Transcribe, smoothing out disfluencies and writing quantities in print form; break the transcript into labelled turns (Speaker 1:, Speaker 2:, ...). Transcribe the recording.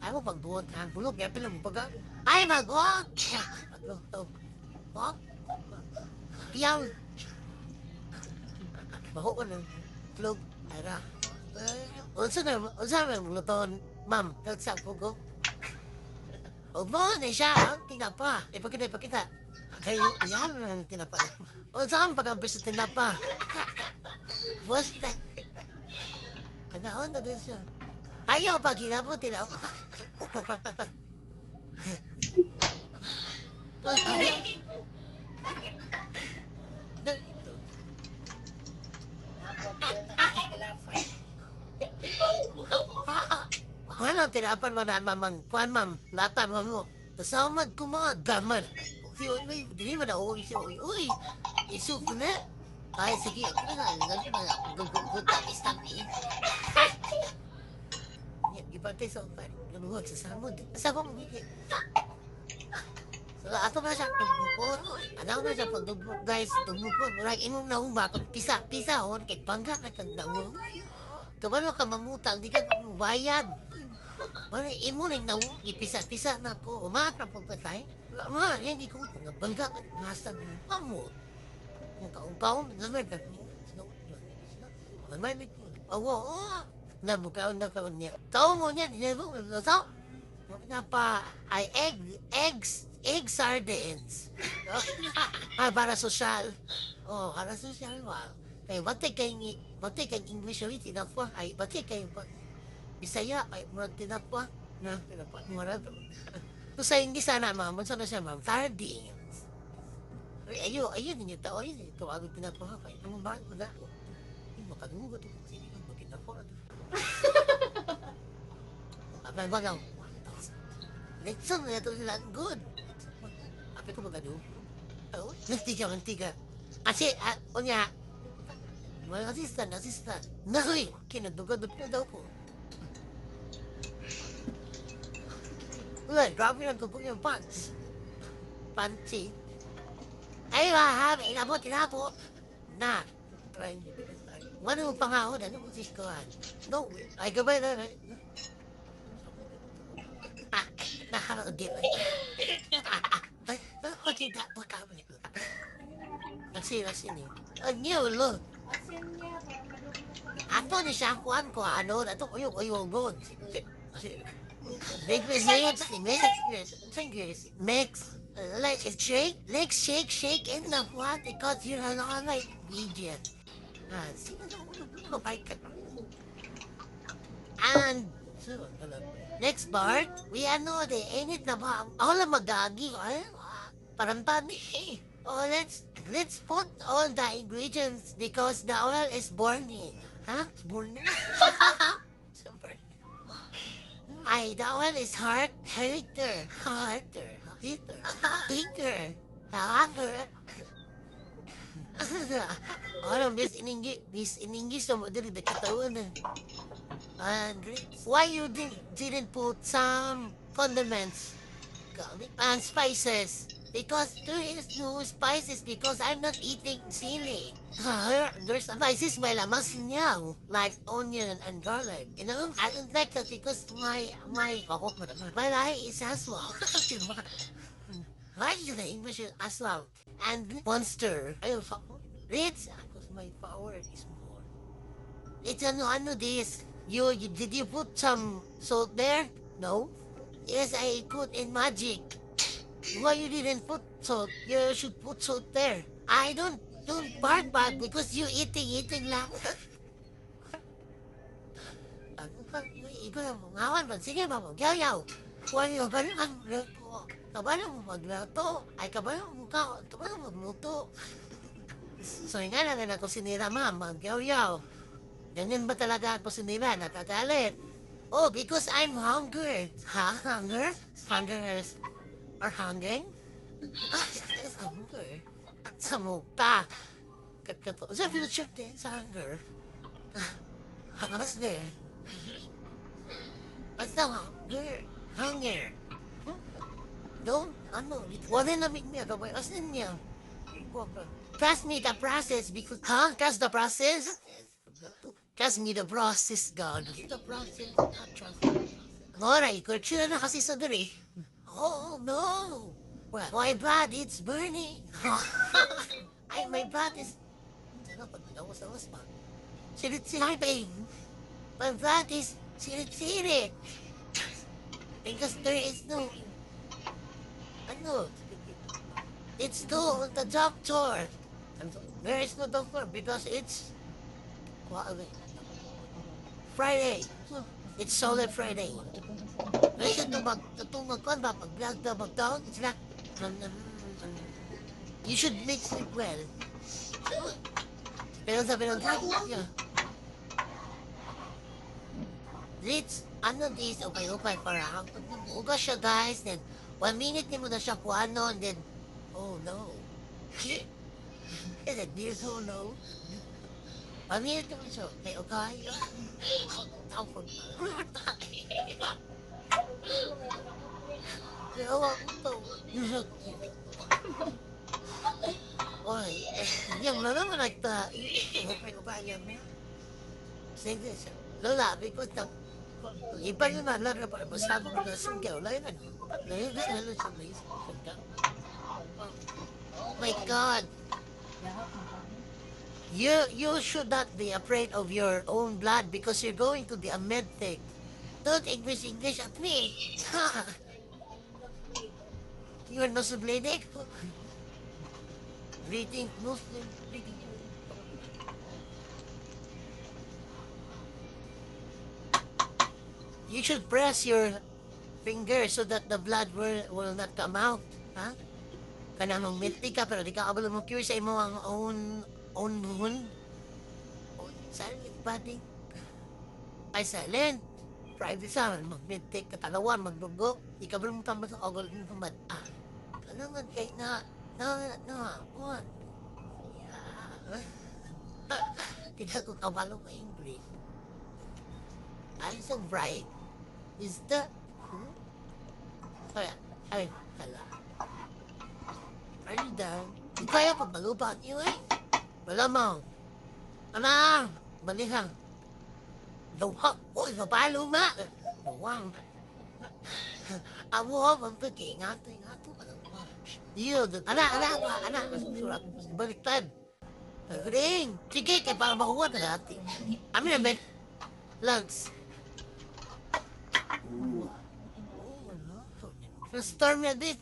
Speaker 1: Ayaw magbuhat ang bulog, kaya pinagbaga. Ay, magbuhat! What? Piyaw! Baho ko ng tulog. Ay ra. Unsa na luton, ma'am, sa pugo. Ubo na siya, tinapa. Ipakita. Kaya yan ang tinapa. Unsa ang pag-ampis sa tinapa? Basta. Kanahon na din siya. Ayaw pa ginapo, tinapa. Ano, tinapan mo na mamang, kuhan ma'am, lata mo. Tasamad ko mga daman. Hindi mo na uwi siya, uy, isip ko na. Ay, sige, ako na, gugutapis namin. Ipatay sa upan, ganuhag sa samod. Sa kong hindi. So, ato na siya, tugmukon. Anaw na siya, pagdugmuk, guys, tugmukon. Murag, imong naumba, kung pisa, hon, kay bangga ka tagdawon. Kabalo ka mamutang, di ka bayad. Mana imo ning naw ipisa-pisa na ko. Umat na pagpatay. Ma, hindi ko bangga nasa amo. Yung kaong-kaong naman ka. May awo. Na bukaon na kaon niya. Tao mo niya, di mo tao. Na pa ay egg sardines. Para social. Oh, para social wa. Kay batay kay English ulit ina po. Ay batay kay Bisaya, ay, murag tinapa. Na, tinapa. Murag. So, sa English sana, ma'am. Saan na siya, ma'am? Sardines. Ayun, ninyo tao. Ayun, ito, agad tinapa ka. Kaya, naman ba? Wala. Ay, makagugot. Sige, magkinapa. Apa ba lang? Lekson na ito sila. Good. Apa ko magano? Oh, mantika. Kasi, unya, mga assistant. Nahoy, kinadugad na daw po. Look, drop me to put your pants. Panty. Ay, mahami. Tinapot. Na. Ano mo pangahon? Ano mo siskuhan? No. Ay, gabay na. Naharagin. Ay, kita po kami. Nasi ni. Anyo, look. Ato ni siya kuhan ko. Ano? Ato ko yung god. Mix, like shake, legs shake in the what because you're an online medium. And so, next part, we ano the init na ba? All ang magagi, parang tani. Oh, let's put all the ingredients because the oil is burning. Huh? Burning? Super. Ay, that one is harder. Ano, this in English, so dili na katawan na. And why you didn't put some condiments and spices? Because there is no spices because I'm not eating sili. There's spices may lamas niya, like onion and garlic. You know, I don't like that because my lahi is aswang. Why is the English is aswang? And monster. It's because my power is more. It's ano this. Did you put some salt there? No. Yes, I put in magic. Why you didn't put salt? You should put salt there. I don't bark because you eating lang. Ano ba? Iba na mo. Ngawan ba? Sige ba mo? Yaw. Huwag yung ganun luto. Kabalo mo magluto. Ay kabalo mo ka. Kabalo mo magluto. So nga na ako sinira ma'am. Magyaw. Ganyan ba talaga ako sinira? Natagalit. Oh, because I'm hungry. Ha? Hunger? Or hungering? It's hunger. Sa mukha. Sa future din, sa hunger. Hangas din. Basta hunger. Don't, wala namin niya, gawin asin niya. Trust me the process because, trust the process? Trust me the process, God. The process, not trust me. Alright, kurtsura na kasi sa diri. Oh, no! Well, my blood, it's burning. My blood is... Ano pa, lawas-lawas pa. Sirit-sirit. My blood is sirit-sirit. Because there is no... Ano? It's no the doctor. There is no doctor because it's... Friday. It's solid Friday. Kasi tumagkon ba, pag-vlog na mag-down, it's not... You should mix it well. Pero sabi ng yeah. Let's, ano this, upay-upay para ugas siya guys, then 1 minute ni mo na siya kuano, and then, oh no. Is it this, oh no? 1 minute mo siya, okay? Kaya ako to. Oy, yang na naman nagta. Upay-upay mo. Sige siya. Lola, because the iba yung nalar na para masabi ko na sunggaw. Layo na. Layo na siya. Oh my God. You should not be afraid of your own blood because you're going to the medtech. Don't English at me. You're Muslim. Bleeding Muslim. Bleeding. You should press your finger so that the blood will not come out. Ha? Kanamang milti ka pero di ka kabalo mo cure sa imo ang own wound. Silent body. Ay silent. Private sa mag-medtake katalawan, magdugo. Di ka mo tambal sa ogol ng pamad. Kanangan kay what? Tidak ko kabalo ka English. I'm so bright. Is that... Ay, hala. Are you down? Di kaya pagbalupan niyo eh. Wala mo. Ana, balihang. Dawak. Uy, mapalo ma. Dawang. Amo, mampagi. Ngato. Yun. Ana. Surat. Baliktad. Ring. Sige, kaya para makuha na natin. Amin na, Ben. Lungs. Storm na this.